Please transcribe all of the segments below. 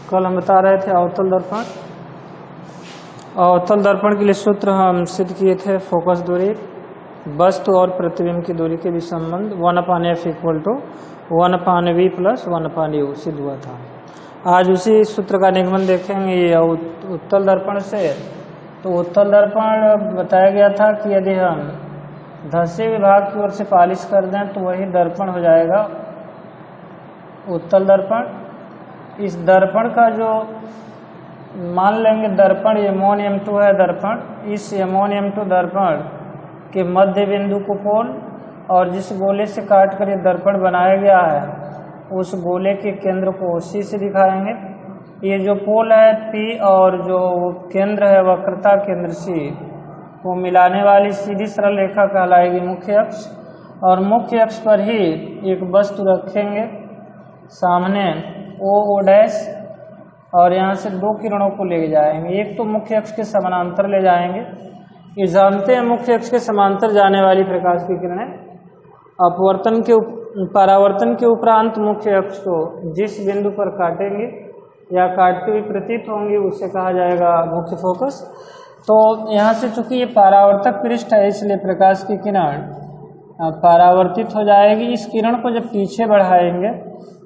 कल हम बता रहे थे अवतल दर्पण। अवतल दर्पण के लिए सूत्र हम सिद्ध किए थे। फोकस दूरी वस्तु और प्रतिबिंब की दूरी के बीच संबंध 1/f = 1/v + 1/u सिद्ध हुआ था। आज उसी सूत्र का निगमन देखेंगे ये उत्तल दर्पण से। तो उत्तल दर्पण बताया गया था कि यदि हम धस्य विभाग की ओर से पालिश कर दें तो वही दर्पण हो जाएगा उत्तल दर्पण। इस दर्पण का जो मान लेंगे दर्पण M1 M2 है दर्पण। इस M1 M2 दर्पण के मध्य बिंदु को पोल और जिस गोले से काट कर ये दर्पण बनाया गया है उस गोले के केंद्र को C से दिखाएंगे। ये जो पोल है P और जो केंद्र है वक्रता केंद्र C को मिलाने वाली सीधी सरल रेखा कहलाएगी मुख्य अक्ष। और मुख्य अक्ष पर ही एक वस्तु रखेंगे सामने O' और यहाँ से दो किरणों को ले जाएंगे। एक तो मुख्य अक्ष के समानांतर ले जाएंगे। ये जानते हैं मुख्य अक्ष के समांतर जाने वाली प्रकाश की किरणें परावर्तन के उपरांत मुख्य अक्ष को जिस बिंदु पर काटेंगे या काटते हुए प्रतीत होंगे उसे कहा जाएगा मुख्य फोकस। तो यहाँ से चूंकि ये परावर्तक पृष्ठ है इसलिए प्रकाश की किरण परावर्तित हो जाएगी। इस किरण को जब पीछे बढ़ाएंगे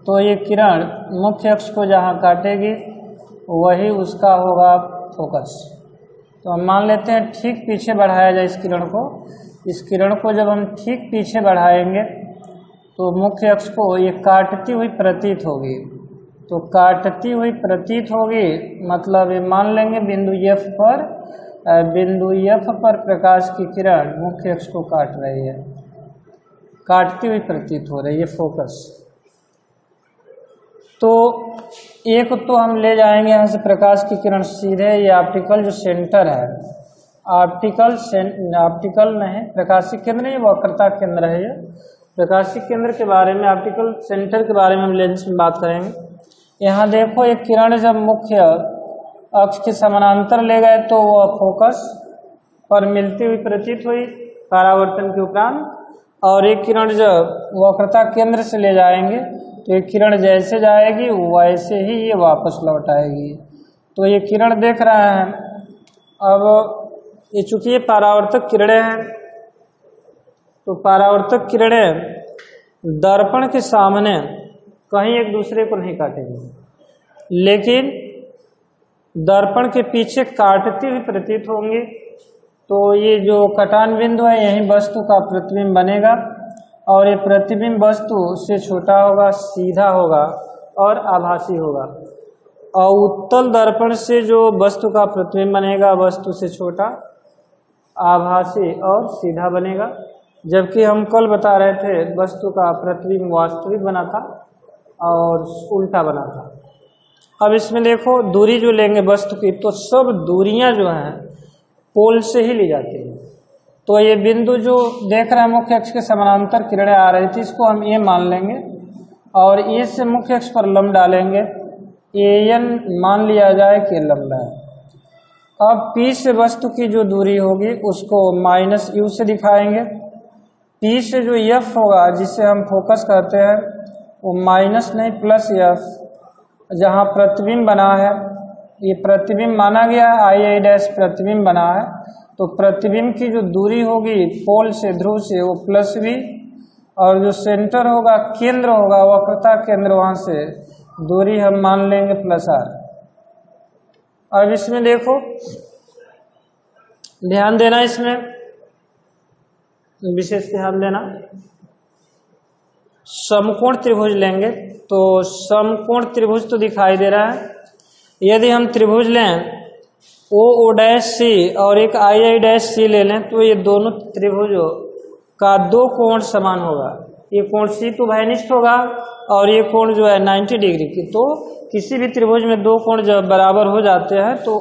तो ये किरण मुख्य अक्ष को जहाँ काटेगी वही उसका होगा फोकस। तो हम मान लेते हैं ठीक पीछे बढ़ाया जाए इस किरण को। इस किरण को जब हम ठीक पीछे बढ़ाएंगे तो मुख्य अक्ष को ये काटती हुई प्रतीत होगी। तो काटती हुई प्रतीत होगी मतलब ये मान लेंगे बिंदु F पर प्रकाश की किरण मुख्य अक्ष को काट रही है, काटती हुई प्रतीत हो रही है फोकस। तो एक तो हम ले जाएंगे यहाँ से प्रकाश की किरण सीधे ये ऑप्टिकल जो सेंटर है, ऑप्टिकल नहीं प्रकाशिक केंद्र नहीं वक्रता केंद्र है। ये प्रकाशिक केंद्र के बारे में ऑप्टिकल सेंटर के बारे में हम लेंस में बात करेंगे। यहाँ देखो एक किरण जब मुख्य अक्ष के समानांतर ले गए तो वह फोकस पर मिलती हुई प्रतीत हुई परावर्तन के उपरांत, और एक किरण जब वक्रता केंद्र से ले जाएंगे तो ये किरण जैसे जाएगी वैसे ही ये वापस लौट आएगी। तो ये किरण देख रहे हैं। अब ये चूंकि ये परावर्तक किरणें हैं तो परावर्तक किरणें दर्पण के सामने कहीं एक दूसरे को नहीं काटेंगी लेकिन दर्पण के पीछे काटती हुई प्रतीत होंगी। तो ये जो कटान बिंदु है यहीं वस्तु का प्रतिबिंब बनेगा और ये प्रतिबिंब वस्तु से छोटा होगा, सीधा होगा और आभासी होगा। और उत्तल दर्पण से जो वस्तु का प्रतिबिंब बनेगा वस्तु से छोटा, आभासी और सीधा बनेगा। जबकि हम कल बता रहे थे वस्तु का प्रतिबिंब वास्तविक बना था और उल्टा बना था। अब इसमें देखो दूरी जो लेंगे वस्तु की तो सब दूरियां जो हैं पोल से ही ली जाती है। तो ये बिंदु जो देख रहे हैं मुख्य अक्ष के समानांतर किरणें आ रही थी इसको हम ए मान लेंगे और ए से मुख्य अक्ष पर लंब डालेंगे। AN मान लिया जाए कि लंबा है। अब P से वस्तु की जो दूरी होगी उसको -u से दिखाएंगे। P से जो F होगा जिसे हम फोकस कहते हैं वो माइनस नहीं +f, जहाँ प्रतिबिंब बना है ये प्रतिबिंब माना गया है II' प्रतिबिंब बना है तो प्रतिबिंब की जो दूरी होगी पोल से ध्रुव से वो +v और जो सेंटर होगा केंद्र होगा वक्रता केंद्र वहाँ से दूरी हम मान लेंगे +r। अब इसमें देखो ध्यान देना, इसमें विशेष ध्यान देना। समकोण त्रिभुज लेंगे तो समकोण त्रिभुज तो दिखाई दे रहा है। यदि हम त्रिभुज लें OO' और एक II' ले लें तो ये दोनों त्रिभुजों का दो कोण समान होगा। ये कोण C तो भयनिष्ठ होगा और ये कोण जो है 90 डिग्री की। तो किसी भी त्रिभुज में दो कोण जब बराबर हो जाते हैं तो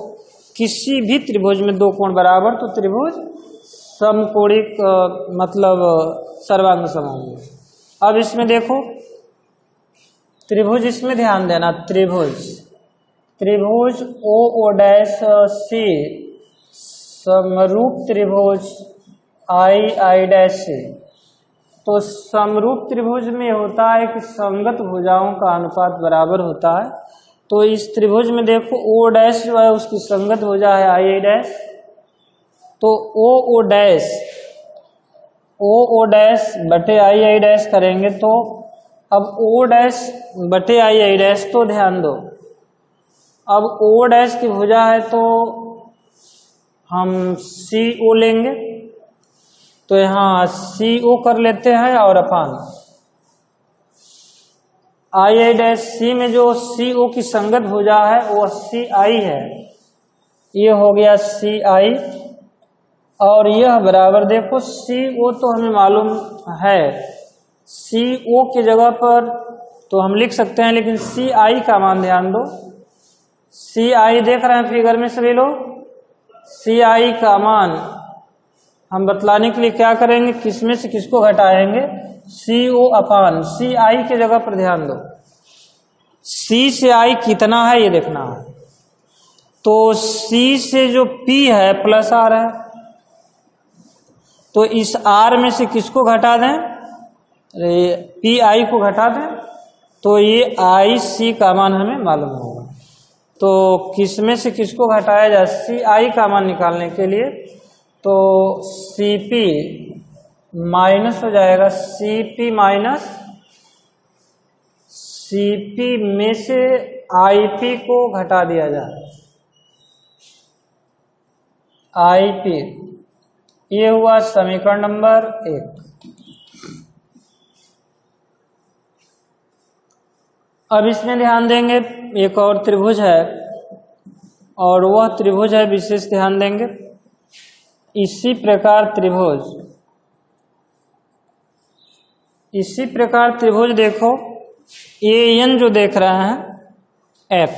किसी भी त्रिभुज में दो कोण बराबर तो त्रिभुज समकोणिक मतलब सर्वांग समहोंगे। अब इसमें देखो त्रिभुज, इसमें ध्यान देना, त्रिभुज OO' समरूप त्रिभुज II'। तो समरूप त्रिभुज में होता है कि संगत भुजाओं का अनुपात बराबर होता है तो इस त्रिभुज में देखो ओ डैश जो है उसकी संगत भुजा है आई आई डैश, तो ओ डैश बटे आई आई डैश करेंगे तो अब ओ डैश बटे आई आई डैश, तो ध्यान दो अब ओ डैश की भुजा है तो हम सी ओ लेंगे, तो यहाँ सी ओ कर लेते हैं और अपान आई आई डैश सी में जो सी ओ की संगत भुजा है वो सी आई है, ये हो गया सी आई, और यह बराबर देखो सी ओ तो हमें मालूम है, सी ओ की जगह पर तो हम लिख सकते हैं, लेकिन सी आई का मान ध्यान दो, सी आई देख रहे हैं फिगर में सभी लोग, सी आई का मान हम बतलाने के लिए क्या करेंगे, किसमें से किसको घटाएंगे, सी ओ अपान सी आई के जगह पर ध्यान दो, सी से आई कितना है ये देखना है, तो सी से जो पी है प्लस आर है, तो इस आर में से किसको घटा दें, पी आई को घटा दें, तो ये आई सी का मान हमें मालूम होगा, तो किस में से किसको घटाया जाए, सी आई का मान निकालने के लिए, तो सी पी माइनस हो जाएगा, C P minus C P में से आई पी को घटा दिया जाए, आई पी, ये हुआ समीकरण नंबर 1। अब इसमें ध्यान देंगे एक और त्रिभुज है, और वह त्रिभुज है विशेष ध्यान देंगे, इसी प्रकार त्रिभुज देखो ए एन जो देख रहे हैं एफ,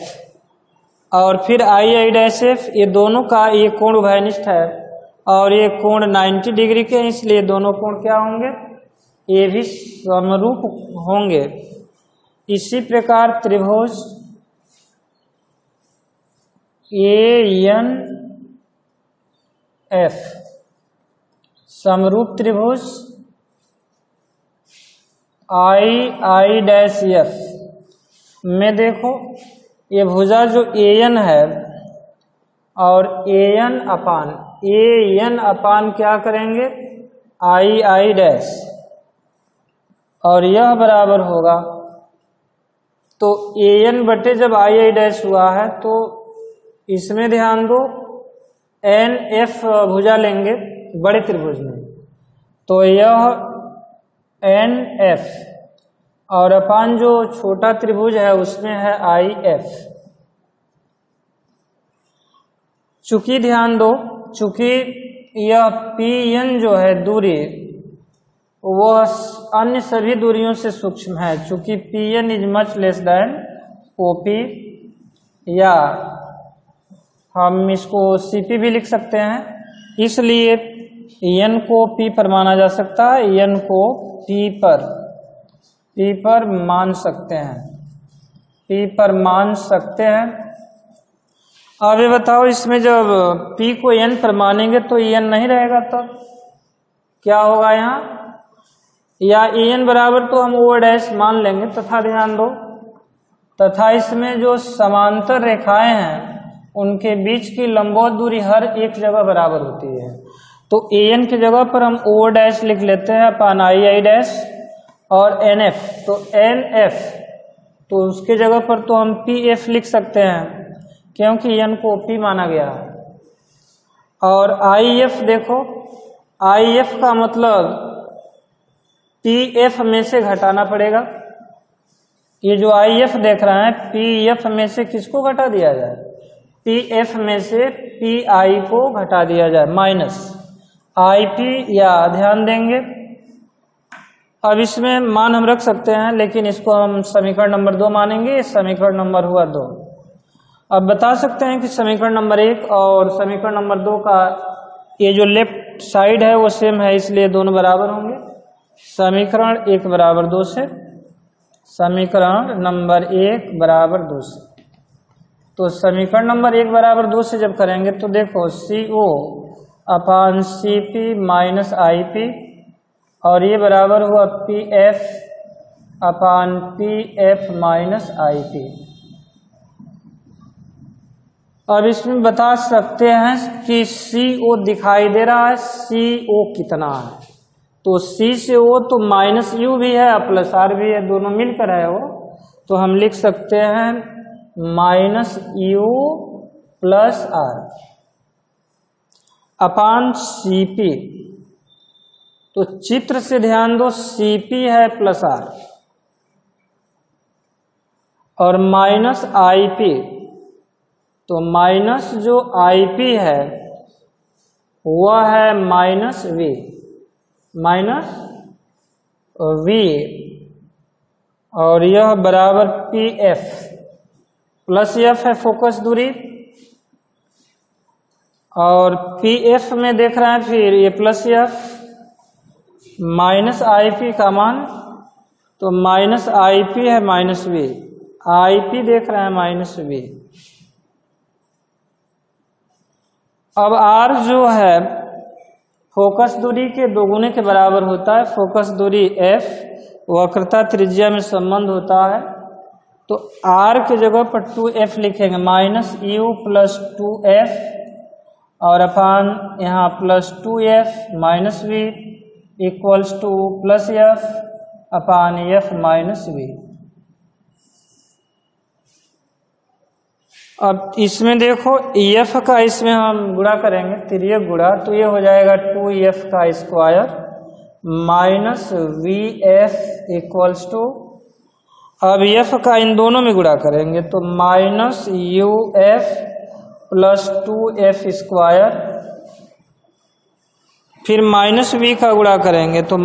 और फिर आई आई डैश एफ, ये दोनों का ये कोण उभयनिष्ठ है और ये कोण 90 डिग्री के हैं, इसलिए दोनों कोण क्या होंगे, ये भी समरूप होंगे। इसी प्रकार त्रिभुज ए एन एफ समरूप त्रिभुज आई आई डैश एफ में देखो ये भुजा जो ए एन है और ए एन अपान क्या करेंगे, आई आई डैश, और यह बराबर होगा, तो ए एन बटे जब आई आई डैश हुआ है तो इसमें ध्यान दो एन एफ भुजा लेंगे बड़े त्रिभुज में, तो यह एन एफ और अपान जो छोटा त्रिभुज है उसमें है आई एफ। चूंकि ध्यान दो, चूंकि यह पी एन जो है दूरी वह अन्य सभी दूरियों से सूक्ष्म है, चूंकि P N is much less than O P, या हम इसको सी पी भी लिख सकते हैं, इसलिए एन को पी पर माना जा सकता है, एन को पी पर मान सकते हैं, पी पर मान सकते हैं। अब ये बताओ इसमें जब p को n पर मानेंगे तो n नहीं रहेगा, तब क्या होगा यहाँ, या en बराबर तो हम ओ डैश मान लेंगे, तथा ध्यान दो तथा इसमें जो समांतर रेखाएं हैं उनके बीच की लंबवत दूरी हर एक जगह बराबर होती है, तो an की जगह पर हम ओ डैश लिख लेते हैं अपान आई आई डैश, और nf तो nf, तो उसके जगह पर तो हम pf लिख सकते हैं क्योंकि n को p माना गया है, और if देखो if का मतलब pf में से घटाना पड़ेगा, ये जो if देख रहे हैं pf में से किसको घटा दिया जाए, pf में से pi को घटा दिया जाए माइनस ip, या ध्यान देंगे अब इसमें मान हम रख सकते हैं, लेकिन इसको हम समीकरण नंबर 2 मानेंगे, समीकरण नंबर हुआ 2। अब बता सकते हैं कि समीकरण नंबर 1 और समीकरण नंबर 2 का ये जो लेफ्ट साइड है वो सेम है, इसलिए दोनों बराबर होंगे, समीकरण 1 बराबर 2 से समीकरण नंबर 1 बराबर 2 से, तो समीकरण नंबर 1 बराबर 2 से जब करेंगे तो देखो C O upon C P minus I P, और ये बराबर हुआ P F upon P F minus I P. अब इसमें बता सकते हैं कि CO दिखाई दे रहा है, CO कितना है। तो C से O तो -U भी है प्लस R भी है, दोनों मिलकर है वो। तो हम लिख सकते हैं -U प्लस R अपान CP। तो चित्र से ध्यान दो, CP है प्लस R और माइनस IP। तो माइनस जो IP है वह है -V, और यह बराबर PF प्लस F है फोकस दूरी, और PF में देख रहे हैं फिर ये प्लस F माइनस IP का मान, तो माइनस IP है -V, IP देख रहे हैं -V। अब R जो है फोकस दूरी के दोगुने के बराबर होता है। फोकस दूरी F वक्रता त्रिज्या में संबंध होता है। तो R के जगह पर 2F लिखेंगे, -U प्लस 2F और अपान यहाँ plus 2F -V equals two plus F अपान F -V। अब इसमें देखो F का इसमें हम गुणा करेंगे, तिर्यक गुणा, तो ये हो जाएगा 2F का स्क्वायर -VF इक्वल्स टू, अब F का इन दोनों में गुणा करेंगे तो -UF प्लस 2F स्क्वायर, फिर -V का गुणा करेंगे तो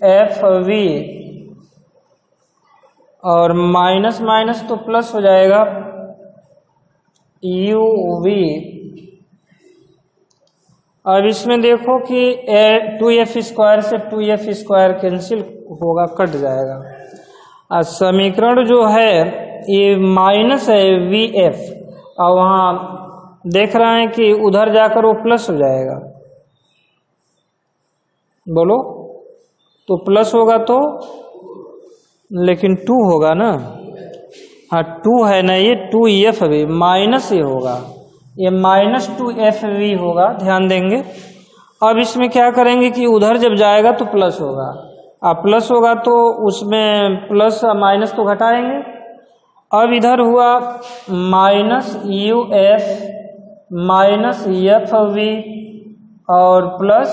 -2FV, और माइनस माइनस तो प्लस हो जाएगा UV। अब इसमें देखो कि 2F स्क्वायर से 2F स्क्वायर कैंसिल होगा, कट जाएगा। और समीकरण जो है ये माइनस है VF, और वहाँ देख रहे हैं कि उधर जाकर वो प्लस हो जाएगा, बोलो तो प्लस होगा तो, लेकिन 2 होगा ना, हाँ 2 है ना, ये 2F भी माइनस ये होगा, ये -2FV होगा, ध्यान देंगे। अब इसमें क्या करेंगे कि उधर जब जाएगा तो प्लस होगा, अब प्लस होगा तो उसमें प्लस माइनस तो घटाएंगे। अब इधर हुआ -UF -FV और प्लस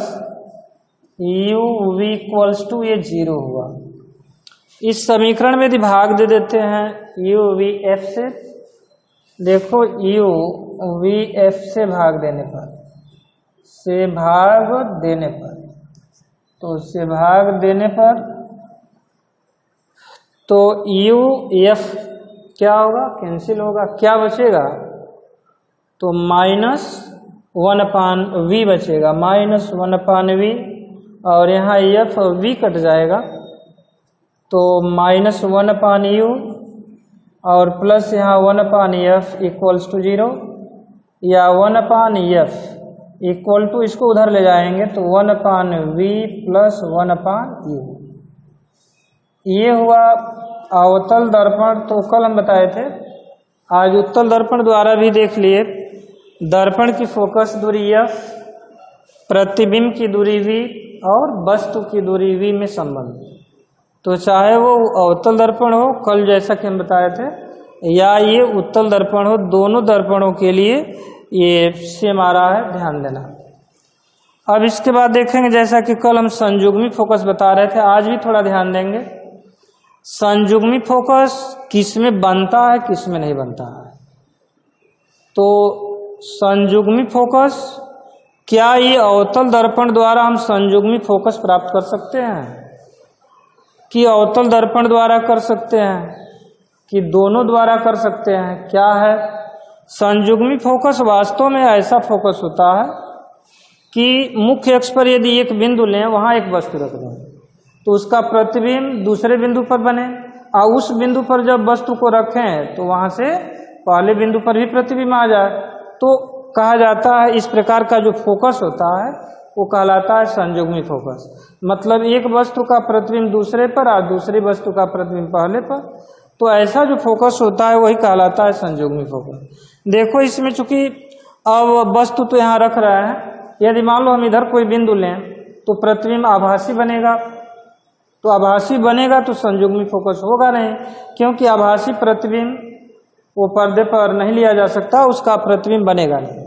UV इक्वल्स टू ये 0 हुआ। इस समीकरण में यदि भाग दे देते हैं UVF से, देखो UVF से भाग देने पर, तो UF क्या होगा, कैंसिल होगा, क्या बचेगा, तो -1/V बचेगा, -1/V, और यहाँ FV कट जाएगा तो -1/U और प्लस यहाँ 1/F इक्वल्स टू 0, या 1/F इक्वल टू, इसको उधर ले जाएंगे तो 1/V प्लस 1/U। ये हुआ अवतल दर्पण। तो कल हम बताए थे, आज उत्तल दर्पण द्वारा भी देख लिए। दर्पण की फोकस दूरी F, प्रतिबिंब की दूरी V और वस्तु की दूरी V में संबंध। तो चाहे वो अवतल दर्पण हो, कल जैसा कि हम बताए थे, या ये उत्तल दर्पण हो, दोनों दर्पणों के लिए ये सेम आ रहा है, ध्यान देना। अब इसके बाद देखेंगे, जैसा कि कल हम संयुग्मी फोकस बता रहे थे, आज भी थोड़ा ध्यान देंगे। संयुग्मी फोकस किस में बनता है, किस में नहीं बनता है। तो संयुग्मी फोकस, क्या ये अवतल दर्पण द्वारा हम संयुग्मी फोकस प्राप्त कर सकते हैं, कि अवतल दर्पण द्वारा कर सकते हैं, कि दोनों द्वारा कर सकते हैं? क्या है संयुग्मी फोकस? वास्तव में ऐसा फोकस होता है कि मुख्य अक्ष पर यदि एक बिंदु लें, वहां एक वस्तु रख दें, तो उसका प्रतिबिंब दूसरे बिंदु पर बने, और उस बिंदु पर जब वस्तु को रखें तो वहां से पहले बिंदु पर भी प्रतिबिंब आ जाए। तो कहा जाता है इस प्रकार का जो फोकस होता है वो कहलाता है संयुग्मी फोकस। मतलब एक वस्तु का प्रतिबिंब दूसरे पर और दूसरी वस्तु का प्रतिबिंब पहले पर। तो ऐसा जो फोकस होता है वही कहलाता है संयुग्मी फोकस। देखो इसमें चूंकि अब वस्तु तो यहाँ रख रहा है, यदि मान लो हम इधर कोई बिंदु लें तो प्रतिबिंब आभासी बनेगा, तो आभासी बनेगा तो संयुग्मी फोकस होगा नहीं, क्योंकि आभासी प्रतिबिंब वो पर्दे पर नहीं लिया जा सकता, उसका प्रतिबिंब बनेगा नहीं,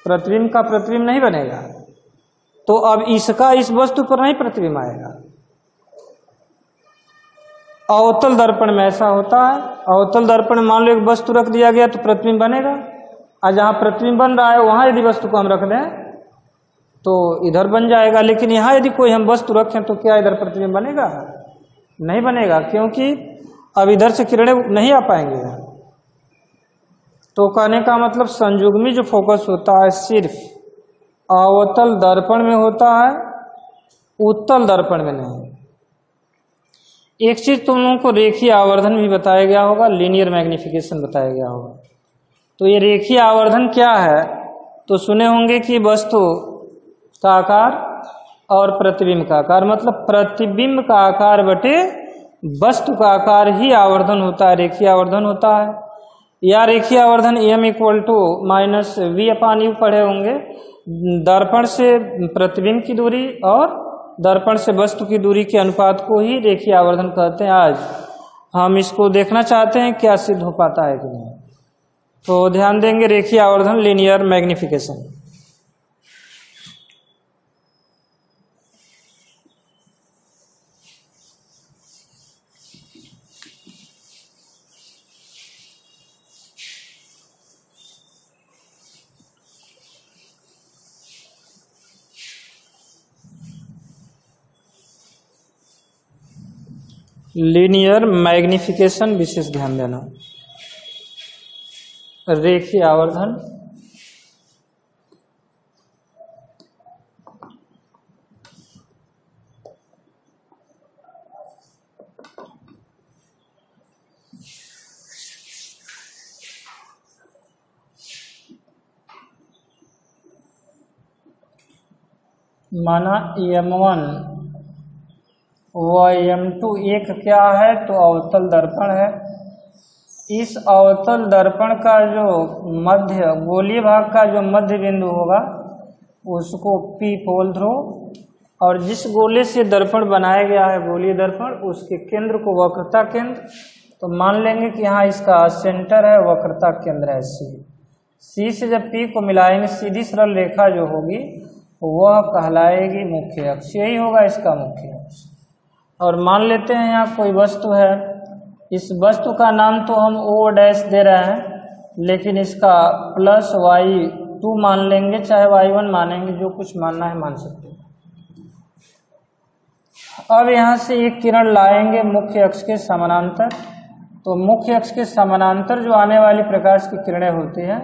प्रतिबिंब का प्रतिबिंब नहीं बनेगा। तो अब इसका इस वस्तु पर नहीं प्रतिबिंब आएगा। अवतल दर्पण में ऐसा होता है, अवतल दर्पण में मान लो एक वस्तु रख दिया गया तो प्रतिबिंब बनेगा, और जहाँ प्रतिबिंब बन रहा है वहाँ यदि वस्तु को हम रख दें तो इधर बन जाएगा, लेकिन यहाँ यदि कोई हम वस्तु रखें तो क्या इधर प्रतिबिंब बनेगा? नहीं बनेगा, क्योंकि अब इधर से किरणें नहीं आ पाएंगे। तो कहने का मतलब संयुग्मी जो फोकस होता है सिर्फ अवतल दर्पण में होता है, उत्तल दर्पण में नहीं। एक चीज तुम लोगों को रेखीय आवर्धन भी बताया गया होगा, लीनियर मैग्निफिकेशन बताया गया होगा। तो ये रेखीय आवर्धन क्या है? तो सुने होंगे कि वस्तु का आकार और प्रतिबिंब का आकार, मतलब प्रतिबिंब का आकार बटे वस्तु का आकार ही आवर्धन होता है, रेखीय आवर्धन होता है। या रेखीय आवर्धन m = -v/u पढ़े होंगे, दर्पण से प्रतिबिंब की दूरी और दर्पण से वस्तु की दूरी के अनुपात को ही रेखीय आवर्धन कहते हैं। आज हम इसको देखना चाहते हैं क्या सिद्ध हो पाता है कि नहीं। तो ध्यान देंगे रेखीय आवर्धन, लीनियर मैग्निफिकेशन। लीनियर मैग्निफिकेशन विशेष ध्यान देना। रेखीय आवर्धन माना m1 व m2 एक क्या है? तो अवतल दर्पण है। इस अवतल दर्पण का जो मध्य गोलीय भाग का जो मध्य बिंदु होगा उसको P पोल ध्रुव, और जिस गोले से दर्पण बनाया गया है गोलीय दर्पण, उसके केंद्र को वक्रता केंद्र, तो मान लेंगे कि यहाँ इसका सेंटर है, वक्रता केंद्र है C से जब P को मिलाएंगे सीधी सरल रेखा जो होगी वह कहलाएगी मुख्य अक्ष, यही होगा इसका मुख्य अक्ष। और मान लेते हैं यहाँ कोई वस्तु है, इस वस्तु का नाम तो हम O' दे रहे हैं, लेकिन इसका +y2 मान लेंगे, चाहे y1 मानेंगे, जो कुछ मानना है मान सकते हैं। अब यहाँ से एक किरण लाएंगे मुख्य अक्ष के समानांतर, तो मुख्य अक्ष के समानांतर जो आने वाली प्रकाश की किरणें होती हैं,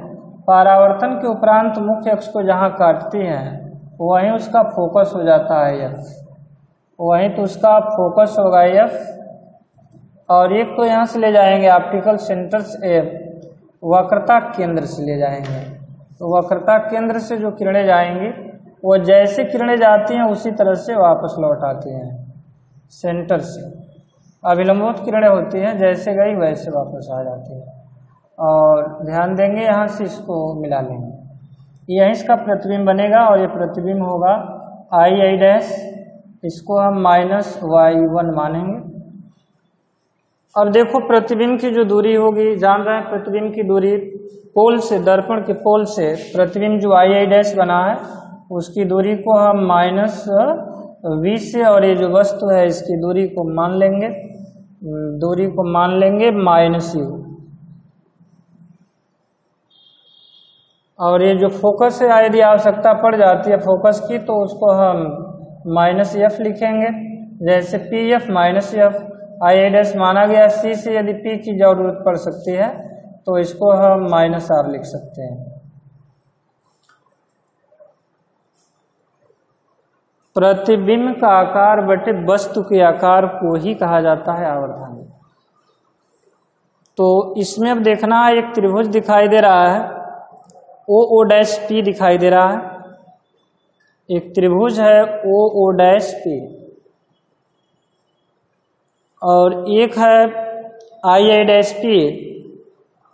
परावर्तन के उपरांत मुख्य अक्ष को जहाँ काटती हैं वहीं उसका फोकस हो जाता है F, वहीं तो उसका फोकस होगा F। और एक तो यहाँ से ले जाएंगे ऑप्टिकल सेंटर से वक्रता केंद्र से ले जाएंगे, तो वक्रता केंद्र से जो किरणें जाएंगी वो जैसे किरणें जाती हैं उसी तरह से वापस लौट आती हैं सेंटर से। अभिलंबोत किरणें होती हैं, जैसे गई वैसे वापस आ जाती है। और ध्यान देंगे यहाँ से इसको मिला लेंगे, यही इसका प्रतिबिंब बनेगा, और ये प्रतिबिंब होगा I', इसको हम -y1 मानेंगे। अब देखो प्रतिबिंब की जो दूरी होगी, जान रहे हैं प्रतिबिंब की दूरी पोल से, दर्पण के पोल से प्रतिबिंब जो I' बना है उसकी दूरी को हम -v से, और ये जो वस्तु है इसकी दूरी को मान लेंगे, -u। और ये जो फोकस है यदि आवश्यकता पड़ जाती है फोकस की तो उसको हम -f लिखेंगे, जैसे PF -f। I' माना गया C से, यदि P की जरूरत पड़ सकती है तो इसको हम -r लिख सकते हैं। प्रतिबिंब का आकार बटे वस्तु के आकार को ही कहा जाता है आवर्धन। तो इसमें अब देखना है, एक त्रिभुज दिखाई दे रहा है, OO' दिखाई दे रहा है, एक त्रिभुज है OO', और एक है आई डैश पी,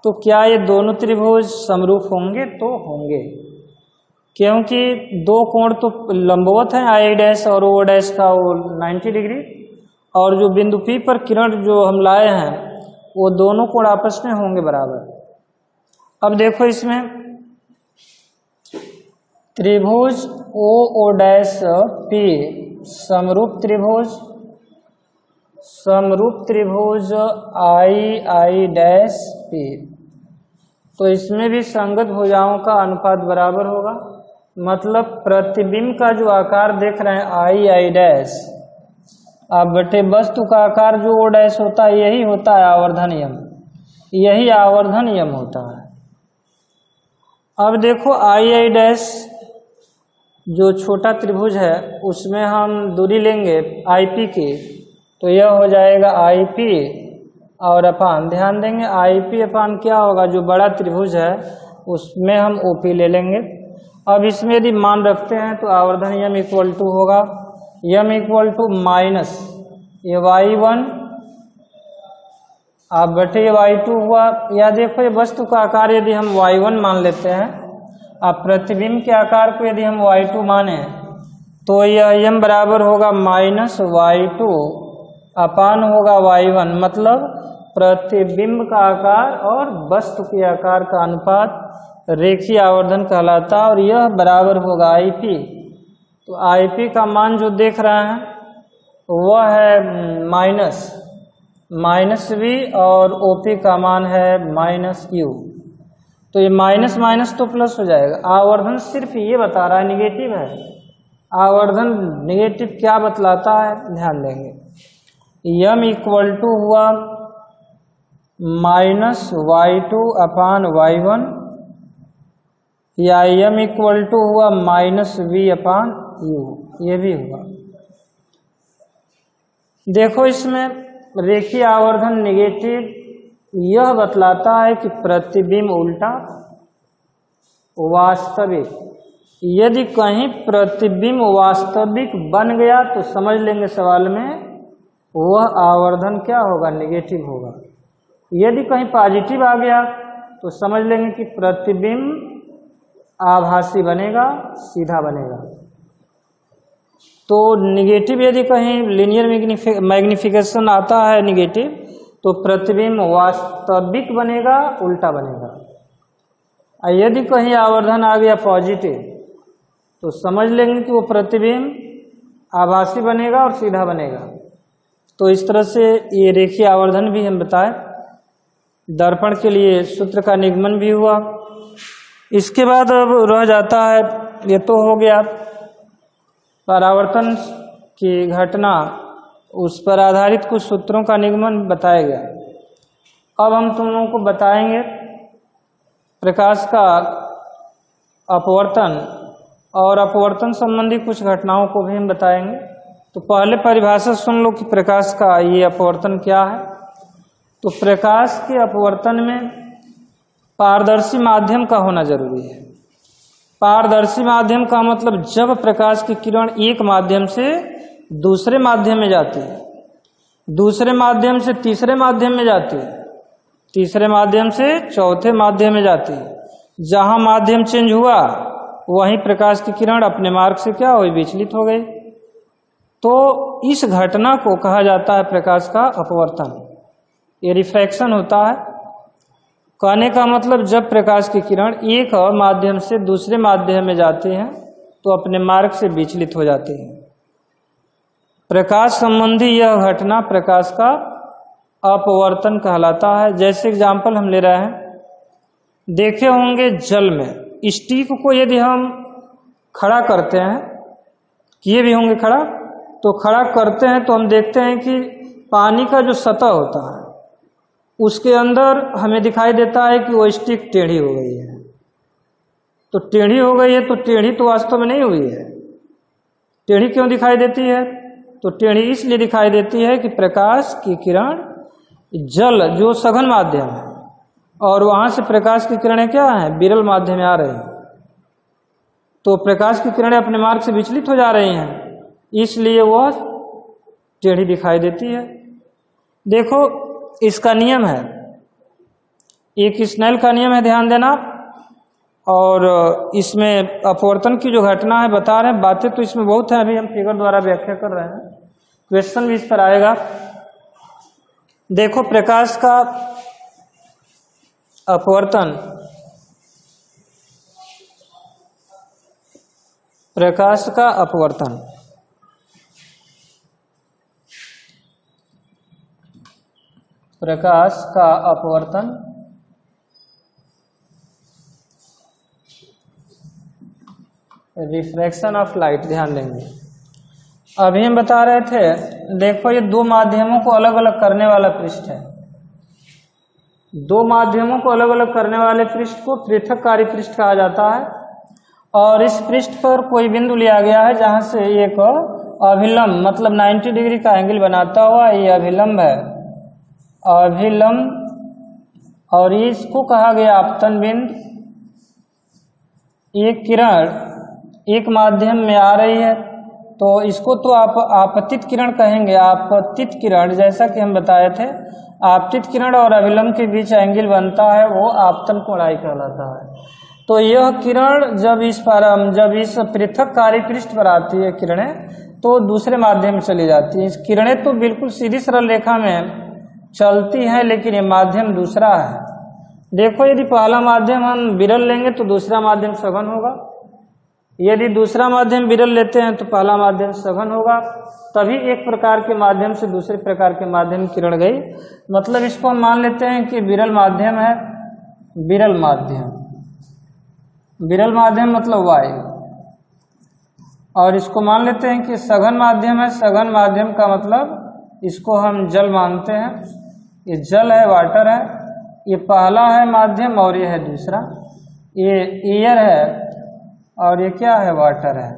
तो क्या ये दोनों त्रिभुज समरूप होंगे? तो होंगे, क्योंकि दो कोण तो लंबवत हैं, आई डैश और ओ डैश का वो 90 डिग्री, और जो बिंदु पी पर किरण जो हम लाए हैं वो दोनों कोण आपस में होंगे बराबर। अब देखो इसमें त्रिभुज ओ डैश पी समरूप त्रिभुज आई डैश पी, तो इसमें भी संगत भुजाओं का अनुपात बराबर होगा। मतलब प्रतिबिंब का जो आकार देख रहे हैं आई डैश, आप बटे वस्तु का आकार जो ओ डैश होता है यही होता है आवर्धन यम, यही आवर्धन यम होता है। अब देखो आई डैश जो छोटा त्रिभुज है उसमें हम दूरी लेंगे आई पी की, तो यह हो जाएगा आई पी और अपान, ध्यान देंगे आई पी अपान क्या होगा, जो बड़ा त्रिभुज है उसमें हम ओ पी ले लेंगे। अब इसमें यदि मान रखते हैं तो आवर्धन यम इक्वल टू होगा यम इक्वल टू माइनस ये y1 आप बटे y2 हुआ। या देखो ये वस्तु का आकार यदि हम y1 मान लेते हैं, अब प्रतिबिंब के आकार को यदि हम y2 माने तो यह m बराबर होगा माइनस y2 अपान होगा y1, मतलब प्रतिबिंब का आकार और वस्तु के आकार का अनुपात रेखीय आवर्धन कहलाता है, और यह बराबर होगा आई पी। तो आई पी का मान जो देख रहे हैं वह है माइनस वी और ओ पी का मान है माइनस यू। तो ये माइनस माइनस तो प्लस हो जाएगा। आवर्धन सिर्फ ये बता रहा है निगेटिव है, आवर्धन निगेटिव क्या बतलाता है ध्यान देंगे। यम इक्वल टू हुआ माइनस y2 अपान y1, या यम इक्वल टू हुआ माइनस वी अपान यू, ये भी हुआ। देखो इसमें रेखीय आवर्धन निगेटिव यह बतलाता है कि प्रतिबिंब उल्टा वास्तविक। यदि कहीं प्रतिबिंब वास्तविक बन गया तो समझ लेंगे सवाल में वह आवर्धन क्या होगा, निगेटिव होगा। यदि कहीं पॉजिटिव आ गया तो समझ लेंगे कि प्रतिबिंब आभासी बनेगा, सीधा बनेगा। तो निगेटिव यदि कहीं लीनियर मैग्निफिकेशन आता है निगेटिव, तो प्रतिबिंब वास्तविक बनेगा, उल्टा बनेगा। और यदि कहीं आवर्धन आ गया पॉजिटिव तो समझ लेंगे कि वो प्रतिबिंब आभासी बनेगा और सीधा बनेगा। तो इस तरह से ये रेखीय आवर्धन भी हम बताए। दर्पण के लिए सूत्र का निगमन भी हुआ। इसके बाद अब रह जाता है, ये तो हो गया परावर्तन की घटना, उस पर आधारित कुछ सूत्रों का निगमन बताया गया। अब हम तुम लोगों को बताएंगे प्रकाश का अपवर्तन, और अपवर्तन संबंधी कुछ घटनाओं को भी हम बताएंगे। तो पहले परिभाषा सुन लो कि प्रकाश का ये अपवर्तन क्या है। तो प्रकाश के अपवर्तन में पारदर्शी माध्यम का होना जरूरी है। पारदर्शी माध्यम का मतलब जब प्रकाश की किरण एक माध्यम से दूसरे माध्यम में जाती है, दूसरे माध्यम से तीसरे माध्यम में जाती है, तीसरे माध्यम से चौथे माध्यम में जाती है, जहां माध्यम चेंज हुआ वहीं प्रकाश की किरण अपने मार्ग से क्या हुई, विचलित हो गई। तो इस घटना को कहा जाता है प्रकाश का अपवर्तन, ये रिफ्रैक्शन होता है। कहने का मतलब जब प्रकाश की किरण एक माध्यम से दूसरे माध्यम में जाती हैं तो अपने मार्ग से विचलित हो जाती हैं। प्रकाश संबंधी यह घटना प्रकाश का अपवर्तन कहलाता है। जैसे एग्जाम्पल हम ले रहे हैं, देखे होंगे जल में स्टिक को यदि हम खड़ा करते हैं, किए भी होंगे खड़ा, तो खड़ा करते हैं तो हम देखते हैं कि पानी का जो सतह होता है उसके अंदर हमें दिखाई देता है कि वो स्टिक टेढ़ी हो गई है। तो टेढ़ी हो गई है तो टेढ़ी तो वास्तव में नहीं हुई है। टेढ़ी क्यों दिखाई देती है? तो टेढ़ी इसलिए दिखाई देती है कि प्रकाश की किरण जल जो सघन माध्यम है और वहां से प्रकाश की किरणें क्या हैं, विरल माध्यम में आ रही हैं, तो प्रकाश की किरणें अपने मार्ग से विचलित हो जा रही हैं, इसलिए वह टेढ़ी दिखाई देती है। देखो इसका नियम है, एक स्नेल का नियम है, ध्यान देना। और इसमें अपवर्तन की जो घटना है बता रहे हैं, बातें तो इसमें बहुत है, अभी हम फिगर द्वारा व्याख्या कर रहे हैं, क्वेश्चन भी इस पर आएगा। देखो प्रकाश का अपवर्तन, प्रकाश का अपवर्तन, प्रकाश का अपवर्तन रिफ्रैक्शन ऑफ लाइट, ध्यान देंगे। अभी हम बता रहे थे, देखो ये दो माध्यमों को अलग अलग करने वाला पृष्ठ है। दो माध्यमों को अलग अलग करने वाले पृष्ठ को पृथककारी पृष्ठ कहा जाता है। और इस पृष्ठ पर कोई बिंदु लिया गया है जहां से एक अभिलंब मतलब 90 डिग्री का एंगल बनाता हुआ ये अभिलंब है, अभिलंब, और इसको कहा गया आपतन बिंदु। एक किरण एक माध्यम में आ रही है तो इसको तो आप आपतित किरण कहेंगे। आपतित किरण, जैसा कि हम बताए थे, आपतित किरण और अभिलंब के बीच एंगल बनता है वो आपतन कोणाई कहलाता है। तो यह किरण जब इस पृथककारी पृष्ठ पर आती है किरणें, तो दूसरे माध्यम में चली जाती है। इस किरणें तो बिल्कुल सीधी सरल रेखा में चलती हैं, लेकिन ये माध्यम दूसरा है। देखो यदि पहला माध्यम हम विरल लेंगे तो दूसरा माध्यम सघन होगा, यदि दूसरा माध्यम विरल लेते हैं तो पहला माध्यम सघन होगा। तभी एक प्रकार के माध्यम से दूसरे प्रकार के माध्यम किरण गई। मतलब इसको हम मान लेते हैं कि विरल माध्यम है, विरल माध्यम, विरल माध्यम मतलब वायु। और इसको मान लेते हैं कि सघन माध्यम है, सघन माध्यम का मतलब इसको हम जल मानते हैं। ये जल है, वाटर है, ये पहला है माध्यम और ये है दूसरा। ये एयर है और ये क्या है, वाटर है।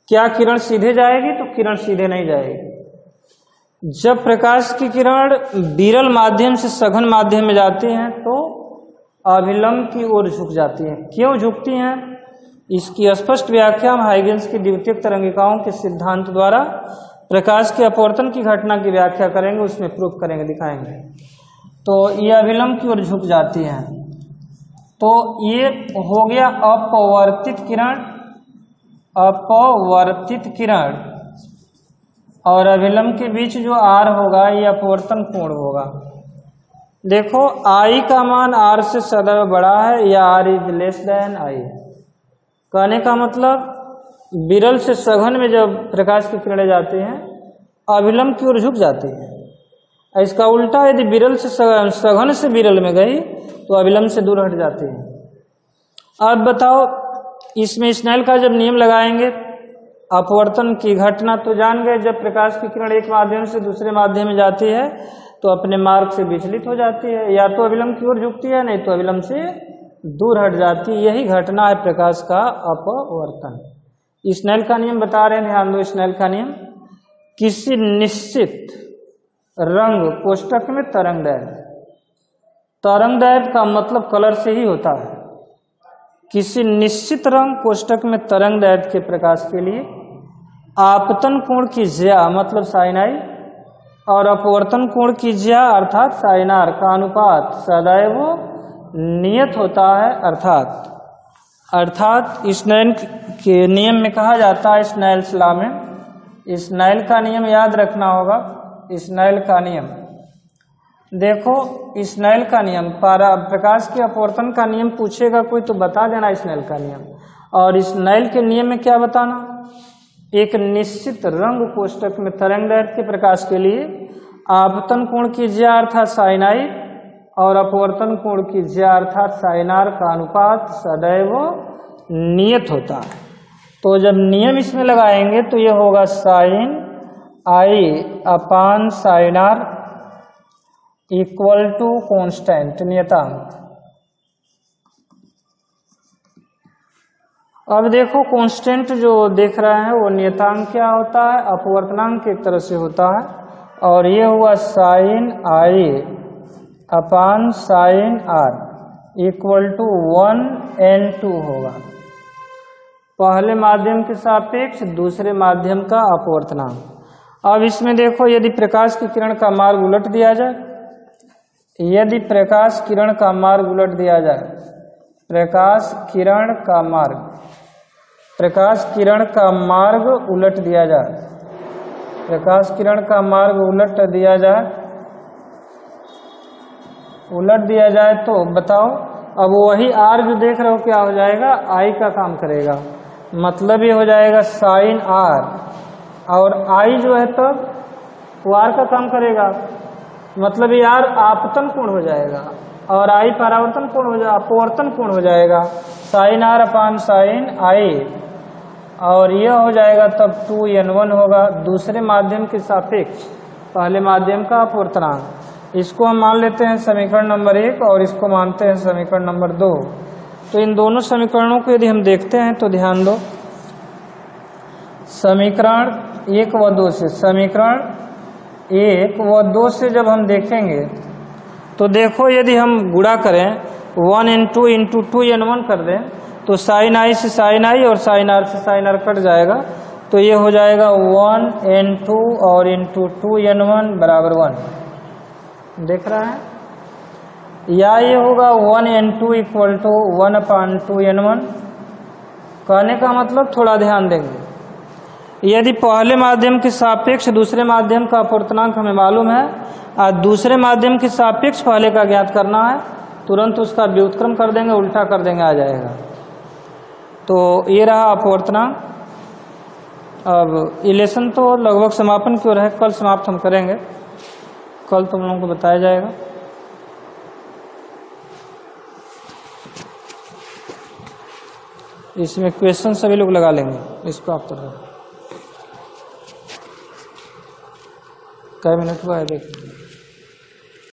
क्या किरण सीधे जाएगी? तो किरण सीधे नहीं जाएगी। जब प्रकाश की किरण विरल माध्यम से सघन माध्यम में जाती हैं तो अभिलंब की ओर झुक जाती हैं। क्यों झुकती हैं? इसकी स्पष्ट व्याख्या हम हाइगेंस की द्वितीयक तरंगिकाओं के सिद्धांत द्वारा प्रकाश के अपवर्तन की घटना की व्याख्या करेंगे, उसमें प्रूफ करेंगे, दिखाएंगे। तो ये अभिलंब की ओर झुक जाती हैं। तो ये हो गया अपवर्तित किरण, अपवर्तित किरण, और अभिलंब के बीच जो आर होगा ये अपवर्तन कोण होगा। देखो आई का मान आर से सदैव बड़ा है या R is less than I. कहने का मतलब विरल से सघन में जब प्रकाश की किरणें जाती हैं अभिलंब की ओर झुक जाती हैं। इसका उल्टा यदि विरल से सघन से विरल में गई तो अभिलंब से दूर हट जाती है। अब बताओ, इसमें स्नेल का जब नियम लगाएंगे अपवर्तन की घटना तो जान गए, जब प्रकाश की किरण एक माध्यम से दूसरे माध्यम में जाती है तो अपने मार्ग से विचलित हो जाती है, या तो अभिलंब की ओर झुकती है, नहीं तो अभिलंब से दूर हट जाती है। यही घटना है प्रकाश का अपवर्तन। स्नेल का नियम बता रहे हैं, ध्यान दो। स्नेल का नियम, किसी निश्चित रंग कोष्ठक में तरंगदैर्ध्य, तरंगदैर्ध्य का मतलब कलर से ही होता है। किसी निश्चित रंग कोष्ठक में तरंगदैर्ध्य के प्रकाश के लिए आपतन कोण की ज्या मतलब साइनाई और अपवर्तन कोण की ज्या अर्थात साइनार का अनुपात सदैव नियत होता है। अर्थात स्नेल के नियम में कहा जाता है, स्नेल्स लॉ में, स्नेल का नियम याद रखना होगा। स्नेल का नियम देखो, स्नेल का नियम, प्रकाश के अपवर्तन का नियम पूछेगा कोई तो बता देना स्नेल का नियम। और स्नेल के नियम में क्या बताना, एक निश्चित रंग कोष्ठक में तरंगदैर्ध्य के प्रकाश के लिए आपतन कोण की ज्या अर्थात साइनाई और अपवर्तन कोण की ज्या अर्थात साइनार का अनुपात सदैव नियत होता है। तो जब नियम इसमें लगाएंगे तो ये होगा sine I upon sine r equal to constant नियतांक। अब देखो कांस्टेंट जो देख रहे हैं वो नियतांक क्या होता है, अपवर्तनांक एक तरह से होता है। और ये हुआ sine I upon sine R equal to 1n2 होगा। पहले माध्यम के सापेक्ष दूसरे माध्यम का अपवर्तनांक। अब इसमें देखो, यदि प्रकाश की किरण का मार्ग उलट दिया जाए, यदि प्रकाश किरण का मार्ग उलट दिया जाए, प्रकाश किरण का मार्ग उलट दिया जाए, प्रकाश किरण का मार्ग उलट दिया जाए तो बताओ, अब वही आर जो देख रहे हो क्या हो जाएगा, आई का काम करेगा, मतलब ये हो जाएगा साइन आर, और आई जो है तब वो आर का काम करेगा, मतलब ये आर आपतन कोण हो जाएगा और आई परावर्तन कोण हो जाएगा, अपवर्तन कोण हो जाएगा, साइन आर अपान साइन आई, और यह हो जाएगा तब 2n1 होगा दूसरे माध्यम के सापेक्ष पहले माध्यम का अपवर्तनांक। इसको हम मान लेते हैं समीकरण नंबर 1 और इसको मानते हैं समीकरण नंबर 2। तो इन दोनों समीकरणों को यदि हम देखते हैं तो ध्यान दो, समीकरण 1 व 2 से, समीकरण 1 व 2 से जब हम देखेंगे तो देखो, यदि हम गुणा करें 1n2 इंटू 2n1 कर दें तो साइन आई से साइन आई और साइन आर से साइन आर कट जाएगा, तो ये हो जाएगा 1n2 और इंटू 2n1 बराबर 1, देख रहा है, या ये होगा 1n2 इक्वल टू 1/2n1। कहने का मतलब थोड़ा ध्यान देंगे, यदि पहले माध्यम के सापेक्ष दूसरे माध्यम का अपवर्तनांक हमें मालूम है और दूसरे माध्यम के सापेक्ष पहले का ज्ञात करना है, तुरंत उसका व्युत्क्रम कर देंगे, उल्टा कर देंगे, आ जाएगा। तो ये रहा अपवर्तनांक। अब इलेशन तो लगभग समापन की ओर है, कल समाप्त हम करेंगे, कल तुम लोगों को बताया जाएगा। इसमें क्वेश्चन सभी लोग लगा लेंगे, इसको आप तो कै मिनट हुआ है देखिए।